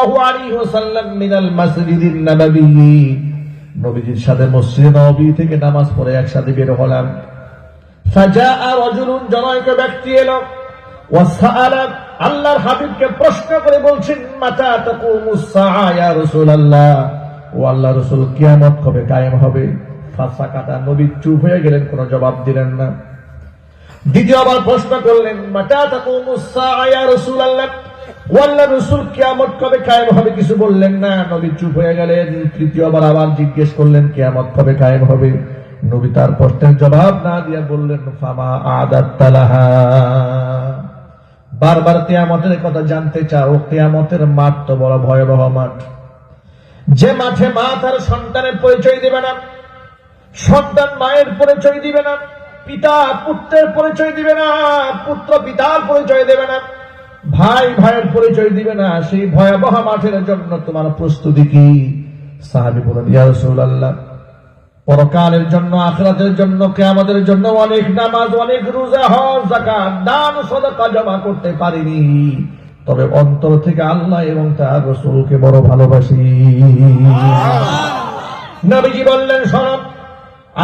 সাল্লাল্লাহু আলাইহি ওয়াসাল্লাম মিনাল মাসজিদিন নববী, নবীজির সাথে মসজিদে নববী থেকে নামাজ পড়ে একসাথে বের হলাম। ফাজাআ রাজুলুন, জনৈক ব্যক্তি এলো। ওয়াসআলা, আল্লাহর হাবিবকে প্রশ্ন করে বলছেন, মাতা তাকুমুস সাআ ইয়া রাসূলুল্লাহ, ও আল্লাহর রাসূল কিয়ামত কবে কায়েম হবে? ফাসাকাতা, নবী চুপ হয়ে গেলেন, কোনো জবাব দিলেন না। দ্বিতীয়বার প্রশ্ন করলেন, মাতা তাকুমুস সাআ ইয়া রাসূলুল্লাহ, ও আল্লাহর রাসূল কিয়ামত কবে কায়েম হবে? কিছু বললেন না, নবী চুপ হয়ে গেলেন। তৃতীয়বার আবার জিজ্ঞেস করলেন, কিয়ামত কবে কায়েম হবে? নবী তার প্রশ্নের জবাব না দিয়ে বললেন, ফামা আদাত্তা লাহা। বারবার কিয়ামতের কথা জানতে চাও। কিয়ামতের মাঠ তো বড় ভয়াবহ মাঠ, যে মাঠে মা তার সন্তানের পরিচয় দিবে না, সন্তান মায়ের পরিচয় দিবে না, পিতা পুত্রের পরিচয় দিবে না, পুত্র পিতার পরিচয় দেবে না, ভাই ভাইয়ের পরিচয় দিবে না। সেই ভয়াবহ মাঠের জন্য তোমার প্রস্তুতি কি? সাহাবী বলেন, ইয়া রাসূলুল্লাহ, পরকালের জন্য, আখিরাতের জন্য, কিয়ামতের জন্য অনেক নামাজ, অনেক রোজা, হজ, যাকাত, দান, সাদাকা জমা করতে পারিনি, তবে অন্তর থেকে আল্লাহ এবং তার রাসূলকে বড় ভালোবাসি। নবীজি বললেন, শোনো,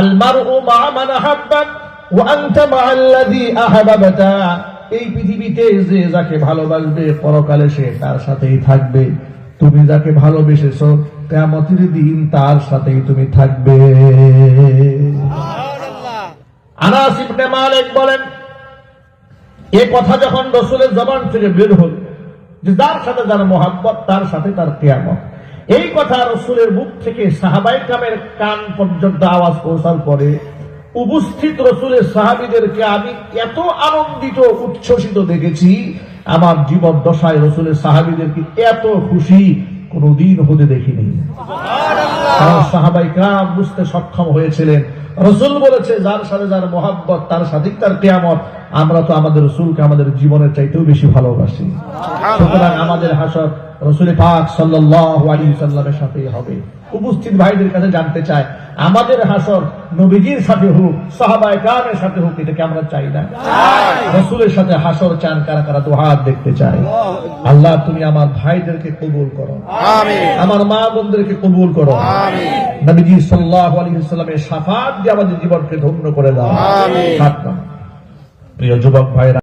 আল মারউ মা মান আহাব্বা ওয়া আনতা মা'আল্লাযী আহাব্বাতা, এই পৃথিবীতে যে যাকে ভালোবাসবে পরকালে সে তার সাথেই থাকবে। তুমি যাকে ভালোবেসেছো কিয়ামতের দিন তার সাথেই তুমি থাকবে। আনাস ইবনে মালিক বলেন, এই কথা যখন রাসূলের জবান থেকে বের হলো যে যার সাথে যার মহব্বত তার সাথে তার কিয়ামত, এই কথা রাসূলের মুখ থেকে সাহাবায়ে কেরামের কান পর্যন্ত আওয়াজ পৌঁছার পরে উপস্থিত রাসূলের সাহাবীদেরকে আমি এত আনন্দিত, উচ্ছ্বসিত দেখেছি, আমার জীবন দশায় রাসূলের সাহাবীদেরকে এত খুশি কোনদিন হতে দেখিনি। কারণ সাহাবায়ে কেরাম বুঝতে সক্ষম হয়েছিলেন, রাসূল বলেছে যার সাথে যার মহব্বত তার সাথেই তার কিয়ামত। আমরা তো আমাদের রাসূলকে আমাদের জীবনের চাইতেও বেশি ভালোবাসি। সুতরাং আমাদের হাসর রাসূল পাক সাল্লাল্লাহু আলাইহি ওয়াসাল্লামের সাথেই হবে। উপস্থিত ভাইদের কাছে জানতে চাই, আমাদের হাসর নবীজির সাথে হোক, সাহাবায়ে কেরামের সাথে হোক, এটাকে আমরা চাই না? রাসূলের সাথে হাসর চান কারা কারা? তো হাত দেখতে চাই। আল্লাহ তুমি আমার ভাইদেরকে কবুল করো, আমিন। আমার মা বোনদেরকে কবুল করো, আমিন। নবীজি সাল্লাল্লাহু আলাইহি ওয়াসাল্লামের শাফাআত দিয়ে আমাদের জীবনকে ধন্য করে দাও, আমিন। প্রিয় যুবক ভাইরা,